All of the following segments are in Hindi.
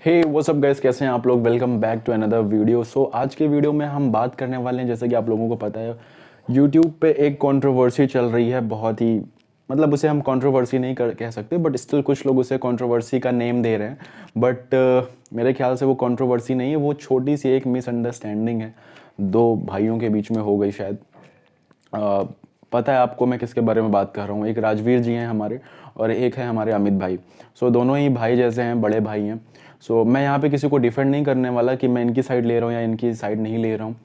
हे व्हाट्स अप गाइस, कैसे हैं आप लोग। Welcome back to another video. So आज के वीडियो में हम बात करने वाले हैं, जैसे कि आप लोगों को पता है यूट्यूब पे एक कंट्रोवर्सी चल रही है। बहुत ही मतलब उसे हम कंट्रोवर्सी नहीं कह सकते, बट स्टिल कुछ लोग उसे कंट्रोवर्सी का नेम दे रहे हैं। बट मेरे ख्याल से वो कंट्रोवर्सी नहीं है, वो छोटी सी एक मिसअंडरस्टैंडिंग है, दो भाइयों के बीच में हो गई शायद। पता है आपको मैं किसके बारे में बात कर रहा हूँ। एक राजवीर जी हैं हमारे, और एक है हमारे अमित भाई। सो दोनों ही भाई जैसे हैं, बड़े भाई हैं। सो मैं यहाँ पे किसी को डिफेंड नहीं करने वाला कि मैं इनकी साइड ले रहा हूँ या इनकी साइड नहीं ले रहा हूँ।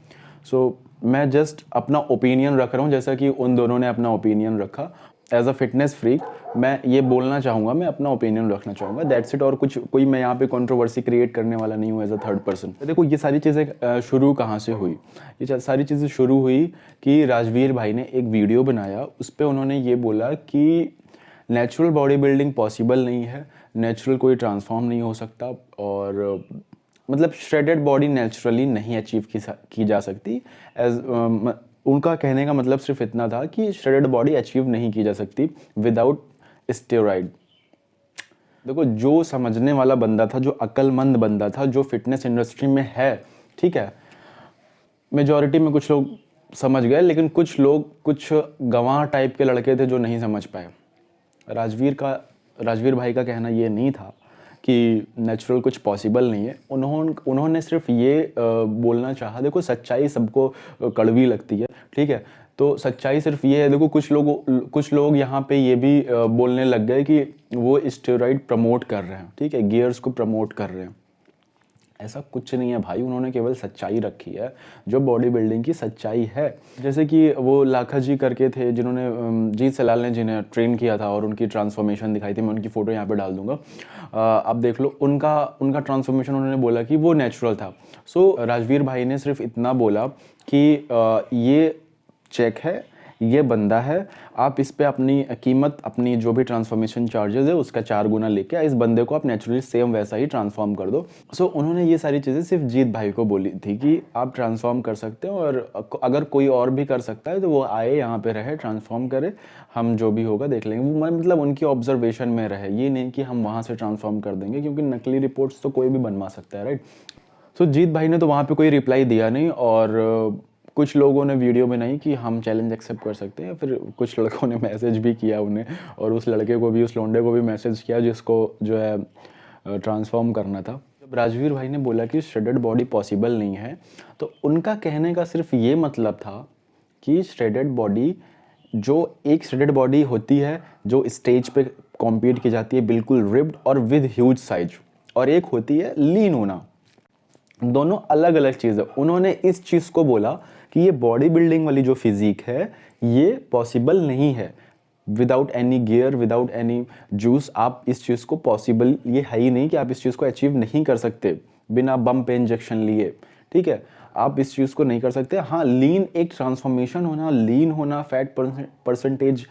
सो मैं जस्ट अपना ओपिनियन रख रहा हूँ, जैसा कि उन दोनों ने अपना ओपिनियन रखा। एज अ फिटनेस फ्रीक मैं ये बोलना चाहूँगा, मैं अपना ओपिनियन रखना चाहूँगा, दैट्स इट। और कुछ कोई मैं यहाँ पे कंट्रोवर्सी क्रिएट करने वाला नहीं हूँ एज अ थर्ड पर्सन। देखो ये सारी चीज़ें शुरू कहाँ से हुई। ये सारी चीज़ें शुरू हुई कि राजवीर भाई ने एक वीडियो बनाया, उस पर उन्होंने ये बोला कि नेचुरल बॉडी बिल्डिंग पॉसिबल नहीं है, नेचुरल कोई ट्रांसफॉर्म नहीं हो सकता, और मतलब श्रेडेड बॉडी नेचुरली नहीं अचीव की जा सकती। एज उनका कहने का मतलब सिर्फ इतना था कि श्रेडेड बॉडी अचीव नहीं की जा सकती विदाउट स्टेरॉइड। देखो जो समझने वाला बंदा था, जो अक्लमंद बंदा था, जो फिटनेस इंडस्ट्री में है, ठीक है, मेजॉरिटी में कुछ लोग समझ गए, लेकिन कुछ लोग, कुछ गंवार टाइप के लड़के थे जो नहीं समझ पाए। राजवीर भाई का कहना ये नहीं था कि नेचुरल कुछ पॉसिबल नहीं है। उन्होंने सिर्फ ये बोलना चाहा, देखो सच्चाई सबको कड़वी लगती है, ठीक है, तो सच्चाई सिर्फ ये है। देखो कुछ लोग यहाँ पे ये भी बोलने लग गए कि वो स्टेरॉइड प्रमोट कर रहे हैं, ठीक है, गियर्स को प्रमोट कर रहे हैं। ऐसा कुछ नहीं है भाई, उन्होंने केवल सच्चाई रखी है, जो बॉडी बिल्डिंग की सच्चाई है। जैसे कि वो लाखा जी करके थे, जिन्होंने जीत सलाल ने जिन्हें ट्रेन किया था और उनकी ट्रांसफॉर्मेशन दिखाई थी। मैं उनकी फ़ोटो यहाँ पे डाल दूंगा, आप देख लो। उनका ट्रांसफॉर्मेशन उन्होंने बोला कि वो नेचुरल था। सो राजवीर भाई ने सिर्फ इतना बोला कि ये चेक है, ये बंदा है, आप इस पे अपनी कीमत, अपनी जो भी ट्रांसफॉर्मेशन चार्जेस है उसका 4 गुना लेके इस बंदे को आप नेचुरली सेम वैसा ही ट्रांसफॉर्म कर दो। सो उन्होंने ये सारी चीज़ें सिर्फ जीत भाई को बोली थी कि आप ट्रांसफॉर्म कर सकते हो, और अगर कोई और भी कर सकता है तो वो आए यहाँ पे रहे, ट्रांसफॉर्म करे, हम जो भी होगा देख लेंगे। वो मतलब उनकी ऑब्जर्वेशन में रहे, ये नहीं कि हम वहाँ से ट्रांसफॉर्म कर देंगे, क्योंकि नकली रिपोर्ट्स तो कोई भी बनवा सकता है, राइट। सो जीत भाई ने तो वहाँ पे कोई रिप्लाई दिया नहीं, और कुछ लोगों ने वीडियो बनाई कि हम चैलेंज एक्सेप्ट कर सकते हैं, फिर कुछ लड़कों ने मैसेज भी किया उन्हें, और उस लड़के को भी, उस लौंडे को भी मैसेज किया जिसको जो है ट्रांसफॉर्म करना था। जब राजवीर भाई ने बोला कि श्रेडेड बॉडी पॉसिबल नहीं है, तो उनका कहने का सिर्फ ये मतलब था कि श्रेडेड बॉडी, जो एक श्रेडेड बॉडी होती है जो स्टेज पे कॉम्पीट की जाती है बिल्कुल रिब्ड और विद ह्यूज साइज, और एक होती है लीन होना, दोनों अलग अलग चीज़ है। उन्होंने इस चीज़ को बोला कि ये बॉडी बिल्डिंग वाली जो फिजिक है ये पॉसिबल नहीं है without any gear, without any juice. आप इस चीज़ को पॉसिबल, ये है ही नहीं कि आप इस चीज़ को अचीव नहीं कर सकते बिना बम पे इंजेक्शन लिए, ठीक है, आप इस चीज़ को नहीं कर सकते। हाँ, लीन एक ट्रांसफॉर्मेशन होना, लीन होना, फैट परसेंटेज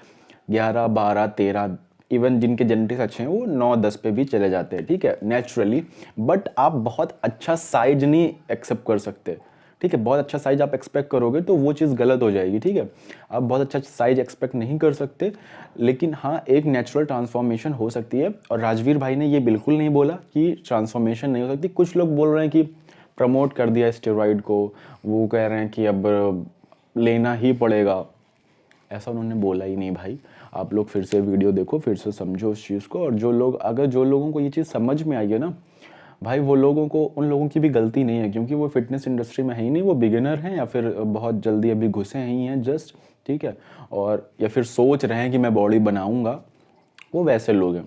11, 12, 13, इवन जिनके जेनेटिक्स अच्छे हैं वो 9-10 पे भी चले जाते हैं, ठीक है, नेचुरली। बट आप बहुत अच्छा साइज नहीं एक्सेप्ट कर सकते, ठीक है, बहुत अच्छा साइज आप एक्सपेक्ट करोगे तो वो चीज़ गलत हो जाएगी, ठीक है, आप बहुत अच्छा साइज एक्सपेक्ट नहीं कर सकते। लेकिन हाँ, एक नेचुरल ट्रांसफॉर्मेशन हो सकती है, और राजवीर भाई ने ये बिल्कुल नहीं बोला कि ट्रांसफॉर्मेशन नहीं हो सकती। कुछ लोग बोल रहे हैं कि प्रमोट कर दिया स्टेरॉइड को, वो कह रहे हैं कि अब लेना ही पड़ेगा। ऐसा उन्होंने बोला ही नहीं भाई। आप लोग फिर से वीडियो देखो, फिर से समझो उस चीज़ को, और जो लोगों को ये चीज़ समझ में आई है ना भाई, वो लोगों को, उन लोगों की भी गलती नहीं है, क्योंकि वो फिटनेस इंडस्ट्री में है ही नहीं, वो बिगिनर हैं या फिर बहुत जल्दी अभी घुसे ही हैं जस्ट, ठीक है, और या फिर सोच रहे हैं कि मैं बॉडी बनाऊंगा, वो वैसे लोग हैं।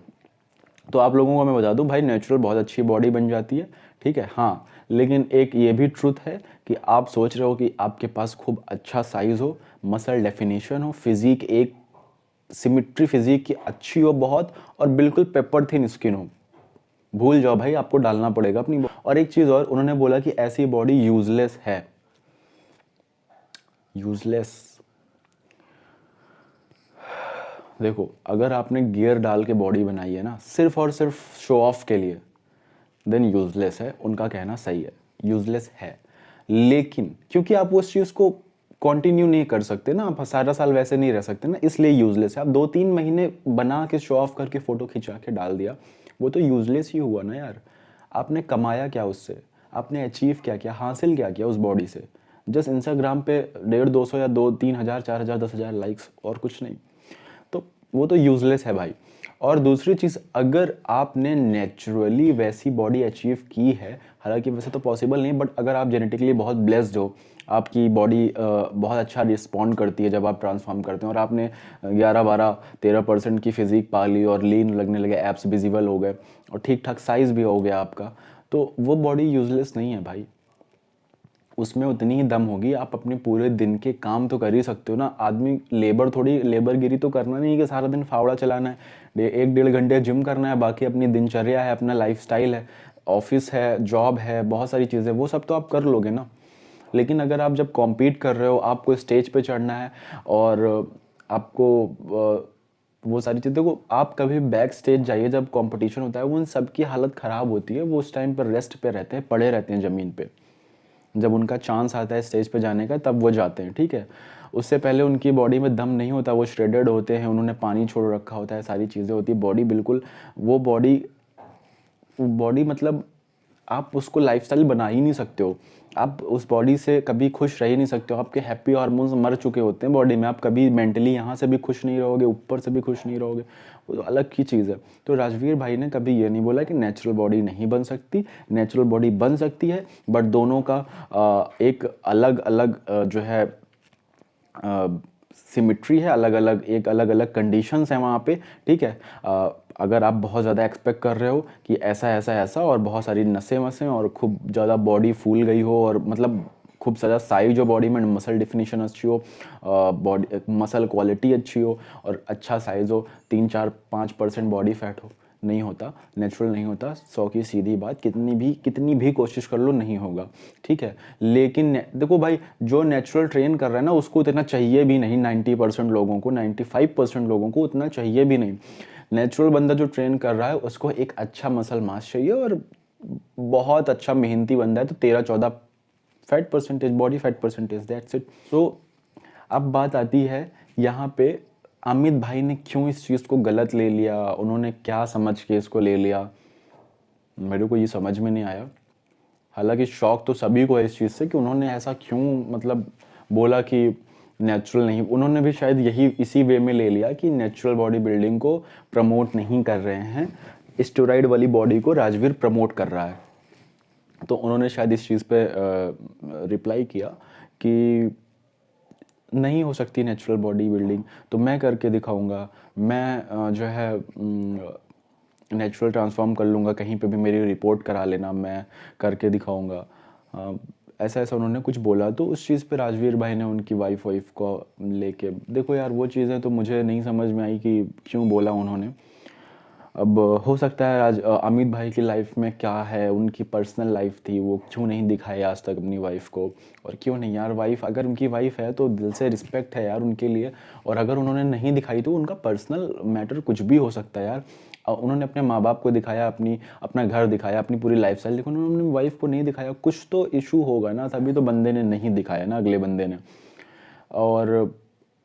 तो आप लोगों को मैं बता दूं भाई, नेचुरल बहुत अच्छी बॉडी बन जाती है, ठीक है, हाँ, लेकिन एक ये भी ट्रुथ है कि आप सोच रहे हो कि आपके पास खूब अच्छा साइज़ हो, मसल डेफिनेशन हो, फिजिक एक सिमिट्री फिजिक की अच्छी हो बहुत, और बिल्कुल पेपर थिन स्किन हो, भूल जाओ भाई, आपको डालना पड़ेगा अपनी। और एक चीज़ और, उन्होंने बोला कि ऐसी बॉडी यूजलेस है। यूजलेस, देखो अगर आपने गियर डाल के बॉडी बनाई है ना सिर्फ और सिर्फ शो ऑफ के लिए, देन यूजलेस है। उनका कहना सही है, यूजलेस है, लेकिन क्योंकि आप उस चीज़ को कंटिन्यू नहीं कर सकते ना, आप सारा साल वैसे नहीं रह सकते ना, इसलिए यूजलेस है। आप 2-3 महीने बना के शो ऑफ करके फ़ोटो खिंचा के डाल दिया, वो तो यूजलेस ही हुआ ना यार। आपने कमाया क्या उससे, आपने अचीव क्या किया, हासिल क्या किया उस बॉडी से? जस्ट इंस्टाग्राम पे 150-200 या 2-3 हज़ार 4 हज़ार 10 हज़ार लाइक्स और कुछ नहीं। तो वो तो यूज़लेस है भाई। और दूसरी चीज़, अगर आपने नेचुरली वैसी बॉडी अचीव की है, हालांकि वैसे तो पॉसिबल नहीं, बट अगर आप जेनेटिकली बहुत ब्लेस्ड हो, आपकी बॉडी बहुत अच्छा रिस्पॉन्ड करती है जब आप ट्रांसफॉर्म करते हैं, और आपने 11-12-13% की फिजिक पा ली और लीन लगने लगे, एब्स विजिबल हो गए और ठीक ठाक साइज़ भी हो गया आपका, तो वो बॉडी यूज़लेस नहीं है भाई। उसमें उतनी ही दम होगी, आप अपने पूरे दिन के काम तो कर ही सकते हो ना। आदमी लेबरगिरी तो करना नहीं है कि सारा दिन फावड़ा चलाना है, 1-1.5 घंटे जिम करना है, बाकी अपनी दिनचर्या है, अपना लाइफस्टाइल है, ऑफिस है, जॉब है, बहुत सारी चीज़ें, वो सब तो आप कर लोगे ना। लेकिन अगर आप जब कॉम्पीट कर रहे हो, आपको स्टेज पे चढ़ना है और आपको वो सारी चीज़ें को, आप कभी बैक स्टेज जाइए जब कंपटीशन होता है, वो उन सब की हालत ख़राब होती है, वो उस टाइम पर रेस्ट पे रहते हैं, पड़े रहते हैं ज़मीन पे। जब उनका चांस आता है स्टेज पे जाने का, तब वो जाते हैं, ठीक है। उससे पहले उनकी बॉडी में दम नहीं होता, वो श्रेडेड होते हैं, उन्होंने पानी छोड़ रखा होता है, सारी चीज़ें होती है, बॉडी बिल्कुल, वो बॉडी मतलब आप उसको लाइफस्टाइल बना ही नहीं सकते हो। आप उस बॉडी से कभी खुश रह ही नहीं सकते हो, आपके हैप्पी हार्मोन्स मर चुके होते हैं बॉडी में, आप कभी मेंटली यहाँ से भी खुश नहीं रहोगे, ऊपर से भी खुश नहीं रहोगे, वो तो अलग की चीज़ है। तो राजवीर भाई ने कभी ये नहीं बोला कि नेचुरल बॉडी नहीं बन सकती, नेचुरल बॉडी बन सकती है, बट दोनों का एक अलग अलग जो है सिमिट्री है, अलग अलग कंडीशंस हैं वहाँ पे, ठीक है। अगर आप बहुत ज़्यादा एक्सपेक्ट कर रहे हो कि ऐसा ऐसा ऐसा और बहुत सारी नसें वसें और खूब ज़्यादा बॉडी फूल गई हो, और मतलब खूब ज़्यादा साइज हो बॉडी में, मसल डिफिनीशन अच्छी हो, बॉडी मसल क्वालिटी अच्छी हो और अच्छा साइज़ हो, 3-4-5% बॉडी फैट हो, नहीं होता, नेचुरल नहीं होता। 100 की सीधी बात, कितनी भी कोशिश कर लो नहीं होगा, ठीक है। लेकिन देखो भाई, जो नेचुरल ट्रेन कर रहा है ना, उसको इतना चाहिए भी नहीं, 90% लोगों को, 95% लोगों को उतना चाहिए भी नहीं। नेचुरल बंदा जो ट्रेन कर रहा है, उसको एक अच्छा मसल मास चाहिए, और बहुत अच्छा मेहनती बंदा है तो 13-14 fat percentage, body fat percentage, that's it. So अब बात आती है यहाँ पे, अमित भाई ने क्यों इस चीज़ को गलत ले लिया, उन्होंने क्या समझ के इसको ले लिया, मेरे को ये समझ में नहीं आया। हालांकि शौक तो सभी को है इस चीज़ से कि उन्होंने ऐसा क्यों मतलब बोला कि नेचुरल नहीं, उन्होंने भी शायद यही इसी वे में ले लिया कि नेचुरल बॉडी बिल्डिंग को प्रमोट नहीं कर रहे हैं, स्टेरॉइड वाली बॉडी को राजवीर प्रमोट कर रहा है। तो उन्होंने शायद इस चीज़ पे रिप्लाई किया कि नहीं हो सकती नेचुरल बॉडी बिल्डिंग, तो मैं करके दिखाऊंगा, मैं जो है नेचुरल ट्रांसफॉर्म कर लूँगा, कहीं पे भी मेरी रिपोर्ट करा लेना, मैं करके दिखाऊंगा। ऐसा ऐसा उन्होंने कुछ बोला। तो उस चीज़ पे राजवीर भाई ने उनकी वाइफ को लेके, देखो यार वो चीज़ें तो मुझे नहीं समझ में आई कि क्यों बोला उन्होंने। अब हो सकता है अमित भाई की लाइफ में क्या है, उनकी पर्सनल लाइफ थी, वो क्यों नहीं दिखाए आज तक अपनी वाइफ को, और क्यों नहीं यार, वाइफ अगर उनकी वाइफ है तो दिल से रिस्पेक्ट है यार उनके लिए, और अगर उन्होंने नहीं दिखाई तो उनका पर्सनल मैटर कुछ भी हो सकता है यार। उन्होंने अपने माँ बाप को दिखाया, अपना घर दिखाया, अपनी पूरी लाइफ स्टाइल दिखाई, उन्होंने अपनी वाइफ को नहीं दिखाया, कुछ तो इशू होगा ना, तभी तो बंदे ने नहीं दिखाया ना, अगले बंदे ने। और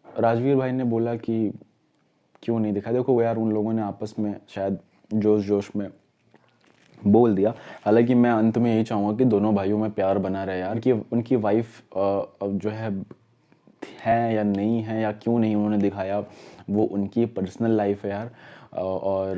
राजवीर भाई ने बोला कि क्यों नहीं दिखा, देखो यार उन लोगों ने आपस में शायद जोश जोश में बोल दिया। हालांकि मैं अंत में यही चाहूँगा कि दोनों भाइयों में प्यार बना रहे यार, कि उनकी वाइफ जो है या नहीं है, या क्यों नहीं उन्होंने दिखाया, वो उनकी पर्सनल लाइफ है यार। और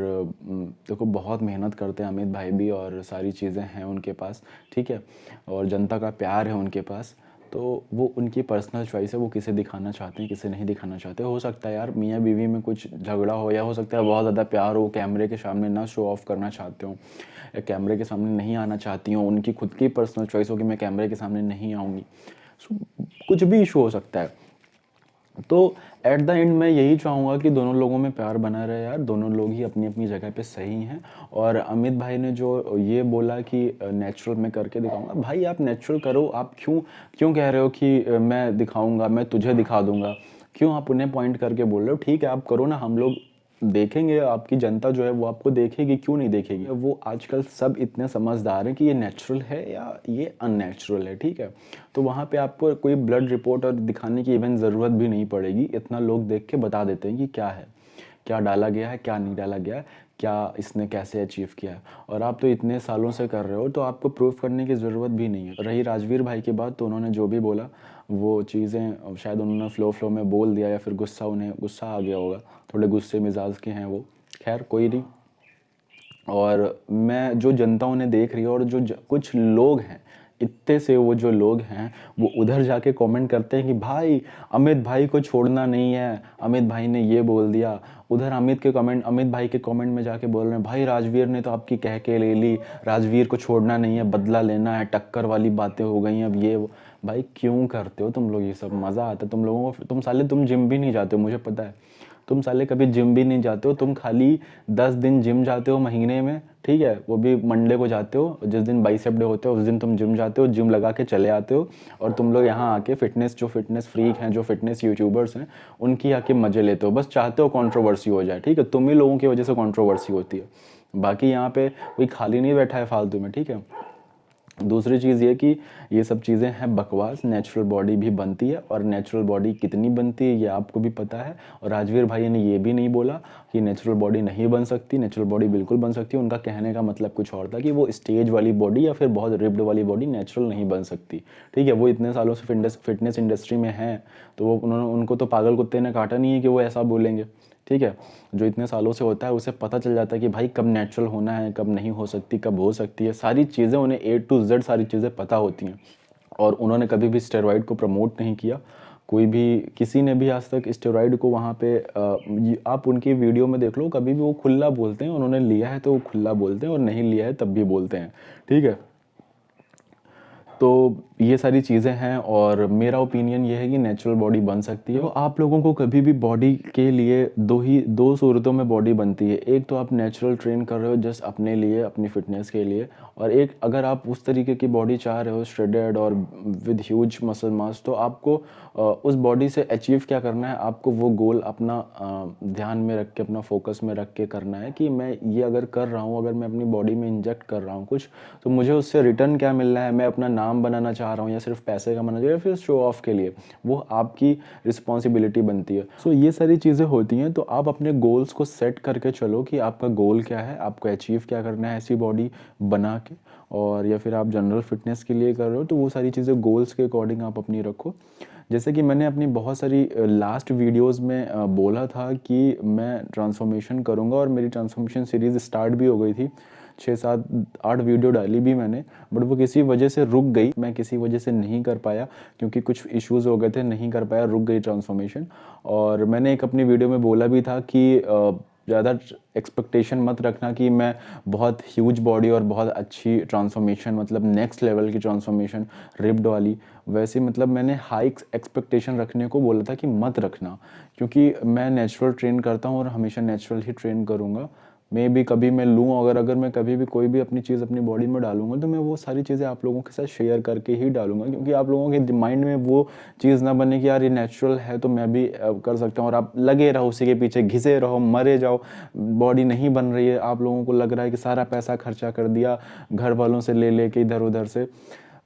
देखो बहुत मेहनत करते हैं अमित भाई भी, और सारी चीज़ें हैं उनके पास, ठीक है, और जनता का प्यार है उनके पास, तो वो उनकी पर्सनल चॉइस है, वो किसे दिखाना चाहते हैं किसे नहीं दिखाना चाहते। हो सकता है यार मियाँ बीवी में कुछ झगड़ा हो, या हो सकता है बहुत ज़्यादा प्यार हो, कैमरे के सामने ना शो ऑफ करना चाहते हो, या कैमरे के सामने नहीं आना चाहती हो, उनकी खुद की पर्सनल चॉइस हो कि मैं कैमरे के सामने नहीं आऊँगी। सो कुछ भी इशू हो सकता है। तो एट द एंड मैं यही चाहूँगा कि दोनों लोगों में प्यार बना रहे यार, दोनों लोग ही अपनी अपनी जगह पे सही हैं। और अमित भाई ने जो ये बोला कि नेचुरल मैं करके दिखाऊंगा, भाई आप नेचुरल करो, आप क्यों क्यों कह रहे हो कि मैं दिखाऊंगा, मैं तुझे दिखा दूंगा, क्यों आप उन्हें पॉइंट करके बोल रहे हो? ठीक है आप करो ना, हम लोग देखेंगे, आपकी जनता जो है वो आपको देखेगी, क्यों नहीं देखेगी। वो आजकल सब इतने समझदार हैं कि ये नेचुरल है या ये अननेचुरल है, ठीक है। तो वहाँ पे आपको कोई ब्लड रिपोर्ट और दिखाने की इवन ज़रूरत भी नहीं पड़ेगी, इतना लोग देख के बता देते हैं कि क्या है, क्या डाला गया है, क्या नहीं डाला गया है, क्या इसने कैसे अचीव किया है, और आप तो इतने सालों से कर रहे हो, तो आपको प्रूफ करने की ज़रूरत भी नहीं है। रही राजवीर भाई की बात, तो उन्होंने जो भी बोला वो चीज़ें शायद उन्होंने फ्लो में बोल दिया, या फिर उन्हें गुस्सा आ गया होगा, थोड़े गुस्से मिजाज के हैं वो, खैर कोई नहीं। और मैं जो जनता उन्हें देख रही है, और जो कुछ लोग हैं, इतने से वो जो लोग हैं वो उधर जाके कमेंट करते हैं कि भाई अमित भाई को छोड़ना नहीं है, अमित भाई ने ये बोल दिया। उधर अमित भाई के कमेंट में जाके बोल रहे हैं भाई राजवीर ने तो आपकी कह के ले ली, राजवीर को छोड़ना नहीं है, बदला लेना है, टक्कर वाली बातें हो गई अब ये वो। भाई क्यों करते हो तुम लोग ये सब? मज़ा आता है तुम लोगों को? तुम जिम भी नहीं जाते हो, मुझे पता है। तुम साले कभी जिम भी नहीं जाते हो, तुम खाली 10 दिन जिम जाते हो महीने में, ठीक है, वो भी मंडे को जाते हो, जिस दिन बाइसेप डे होते हो उस दिन तुम जिम जाते हो, जिम लगा के चले आते हो, और तुम लोग यहाँ आके फिटनेस फ्रीक हैं, जो फिटनेस यूट्यूबर्स हैं, उनकी आके मजे लेते हो, बस चाहते हो कंट्रोवर्सी हो जाए, ठीक है, तुम ही लोगों की वजह से कंट्रोवर्सी होती है, बाकी यहाँ पे कोई खाली नहीं बैठा है फालतू में, ठीक है। दूसरी चीज़ ये कि ये सब चीज़ें हैं बकवास, नेचुरल बॉडी भी बनती है, और नेचुरल बॉडी कितनी बनती है ये आपको भी पता है। और राजवीर भाई ने ये भी नहीं बोला कि नेचुरल बॉडी नहीं बन सकती, नेचुरल बॉडी बिल्कुल बन सकती है। उनका कहने का मतलब कुछ और था कि वो स्टेज वाली बॉडी या फिर बहुत रिप्ड वाली बॉडी नेचुरल नहीं बन सकती, ठीक है। वो इतने सालों से फिटनेस इंडस्ट्री में हैं, तो वो उनको तो पागल कुत्ते ने काटा नहीं है कि वो ऐसा बोलेंगे, ठीक है। जो इतने सालों से होता है उसे पता चल जाता है कि भाई कब नेचुरल होना है, कब नहीं हो सकती, कब हो सकती है, सारी चीज़ें उन्हें A to Z सारी चीज़ें पता होती हैं। और उन्होंने कभी भी स्टेरॉइड को प्रमोट नहीं किया, कोई भी किसी ने भी आज तक स्टेरॉइड को वहाँ पे आप उनकी वीडियो में देख लो, कभी भी वो खुला बोलते हैं, उन्होंने लिया है तो वो खुला बोलते हैं, और नहीं लिया है तब भी बोलते हैं, ठीक है। तो ये सारी चीज़ें हैं, और मेरा ओपिनियन ये है कि नेचुरल बॉडी बन सकती है। तो आप लोगों को कभी भी बॉडी के लिए दो सूरतों में बॉडी बनती है। एक तो आप नेचुरल ट्रेन कर रहे हो जस्ट अपने लिए, अपनी फिटनेस के लिए, और एक अगर आप उस तरीके की बॉडी चाह रहे हो श्रेडेड और विद ह्यूज मसल मास, तो आपको उस बॉडी से अचीव क्या करना है, आपको वो गोल अपना ध्यान में रख के, अपना फोकस में रख के करना है कि मैं ये अगर कर रहा हूँ, अगर मैं अपनी बॉडी में इंजेक्ट कर रहा हूँ कुछ, तो मुझे उससे रिटर्न क्या मिलना है, मैं अपना नाम बनाना चाह रहा हूँ या सिर्फ पैसे कमाना चाहिए, या फिर शो ऑफ के लिए, वो आपकी रिस्पॉन्सिबिलिटी बनती है। सो ये सारी चीज़ें होती हैं, तो आप अपने गोल्स को सेट करके चलो कि आपका गोल क्या है, आपको अचीव क्या करना है ऐसी बॉडी बना के, और या फिर आप जनरल फिटनेस के लिए कर रहे हो, तो वो सारी चीज़ें गोल्स के अकॉर्डिंग आप अपनी रखो। जैसे कि मैंने अपनी बहुत सारी लास्ट वीडियोस में बोला था कि मैं ट्रांसफॉर्मेशन करूँगा, और मेरी ट्रांसफॉर्मेशन सीरीज़ स्टार्ट भी हो गई थी, 6 7 8 वीडियो डाली भी मैंने, बट वो किसी वजह से रुक गई, मैं किसी वजह से नहीं कर पाया, क्योंकि कुछ इश्यूज़ हो गए थे, नहीं कर पाया, रुक गई ट्रांसफॉर्मेशन। और मैंने एक अपनी वीडियो में बोला भी था कि ज़्यादा एक्सपेक्टेशन मत रखना कि मैं बहुत ह्यूज बॉडी और बहुत अच्छी ट्रांसफॉर्मेशन, मतलब नेक्स्ट लेवल की ट्रांसफॉर्मेशन रिप्ड वाली, वैसे मतलब मैंने हाई एक्सपेक्टेशन रखने को बोला था कि मत रखना, क्योंकि मैं नेचुरल ट्रेन करता हूँ और हमेशा नेचुरल ही ट्रेन करूँगा। मे भी कभी मैं लूँ, अगर मैं कभी भी कोई भी अपनी चीज़ अपनी बॉडी में डालूंगा, तो मैं वो सारी चीज़ें आप लोगों के साथ शेयर करके ही डालूंगा, क्योंकि आप लोगों के माइंड में वो चीज़ ना बने कि यार ये नेचुरल है तो मैं भी कर सकता हूँ, और आप लगे रहो उसी के पीछे, घिसे रहो, मरे जाओ, बॉडी नहीं बन रही है, आप लोगों को लग रहा है कि सारा पैसा खर्चा कर दिया घर वालों से ले के, इधर उधर से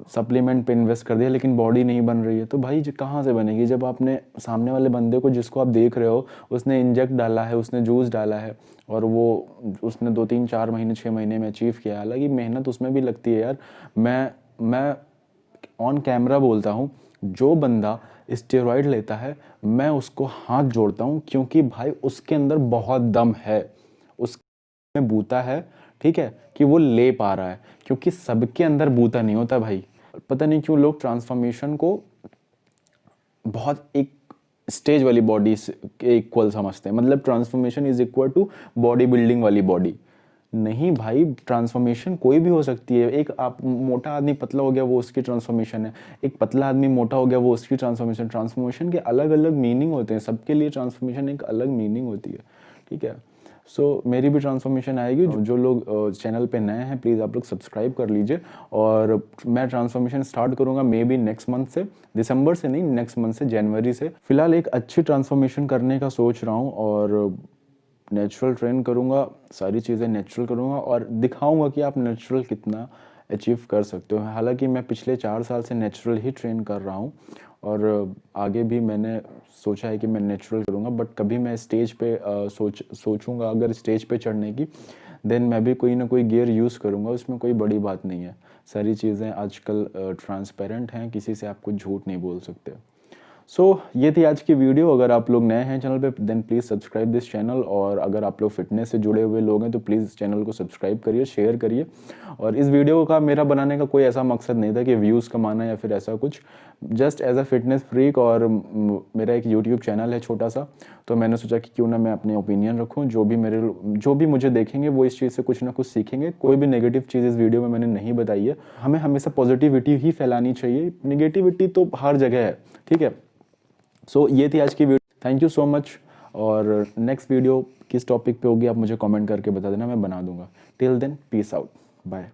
सप्लीमेंट पे इन्वेस्ट कर दिया, लेकिन बॉडी नहीं बन रही है, तो भाई कहाँ से बनेगी? जब आपने सामने वाले बंदे को, जिसको आप देख रहे हो, उसने इंजेक्ट डाला है, उसने जूस डाला है, और वो उसने 2 3 4 महीने 6 महीने में अचीव किया है, हालांकि मेहनत उसमें भी लगती है यार। मैं ऑन कैमरा बोलता हूँ, जो बंदा स्टेरॉइड लेता है मैं उसको हाथ जोड़ता हूँ, क्योंकि भाई उसके अंदर बहुत दम है, उसमें बूता है, ठीक है, कि वो ले पा रहा है, क्योंकि सबके अंदर बूता नहीं होता भाई। पता नहीं क्यों लोग ट्रांसफॉर्मेशन को बहुत एक स्टेज वाली बॉडी के इक्वल समझते हैं, मतलब transformation is equal to body building वाली बॉडी। नहीं भाई, ट्रांसफॉर्मेशन कोई भी हो सकती है। एक आप मोटा आदमी पतला हो गया वो उसकी ट्रांसफॉर्मेशन है, एक पतला आदमी मोटा हो गया वो उसकी ट्रांसफॉर्मेशन। ट्रांसफॉर्मेशन के अलग अलग मीनिंग होते हैं, सबके लिए ट्रांसफॉर्मेशन एक अलग मीनिंग होती है, ठीक है। सो मेरी भी ट्रांसफॉर्मेशन आएगी। जो लोग चैनल पे नए हैं प्लीज़ आप लोग सब्सक्राइब कर लीजिए, और मैं ट्रांसफॉर्मेशन स्टार्ट करूँगा मे बी नेक्स्ट मंथ से, दिसंबर से नहीं, नेक्स्ट मंथ से, जनवरी से। फिलहाल एक अच्छी ट्रांसफॉर्मेशन करने का सोच रहा हूँ, और नेचुरल ट्रेन करूँगा, सारी चीज़ें नेचुरल करूँगा, और दिखाऊँगा कि आप नेचुरल कितना अचीव कर सकते हो। हालांकि मैं पिछले 4 साल से नेचुरल ही ट्रेन कर रहा हूँ, और आगे भी मैंने सोचा है कि मैं नेचुरल करूँगा, बट कभी मैं स्टेज पे सोचूंगा अगर स्टेज पे चढ़ने की, देन मैं भी कोई ना कोई गियर यूज़ करूँगा, उसमें कोई बड़ी बात नहीं है। सारी चीज़ें आजकल ट्रांसपेरेंट हैं, किसी से आप कुछ झूठ नहीं बोल सकते। सो ये थी आज की वीडियो। अगर आप लोग नए हैं चैनल पे then please subscribe this channel, और अगर आप लोग फिटनेस से जुड़े हुए लोग हैं तो प्लीज़ चैनल को सब्सक्राइब करिए, शेयर करिए। और इस वीडियो का मेरा बनाने का कोई ऐसा मकसद नहीं था कि व्यूज़ कमाना या फिर ऐसा कुछ, just as a fitness freak, और मेरा एक यूट्यूब चैनल है छोटा सा, तो मैंने सोचा कि क्यों ना मैं अपने ओपिनियन रखूँ, जो भी मुझे देखेंगे वो इस चीज़ से कुछ ना कुछ सीखेंगे। कोई भी नेगेटिव चीज़ इस वीडियो में मैंने नहीं बताई है। हमें हमेशा पॉजिटिविटी ही फैलानी चाहिए, नेगेटिविटी तो हर जगह है, ठीक है। सो ये थी आज की video, thank you so much. और नेक्स्ट वीडियो किस टॉपिक पे होगी आप मुझे कमेंट करके बता देना, मैं बना दूंगा। Till then peace out, bye.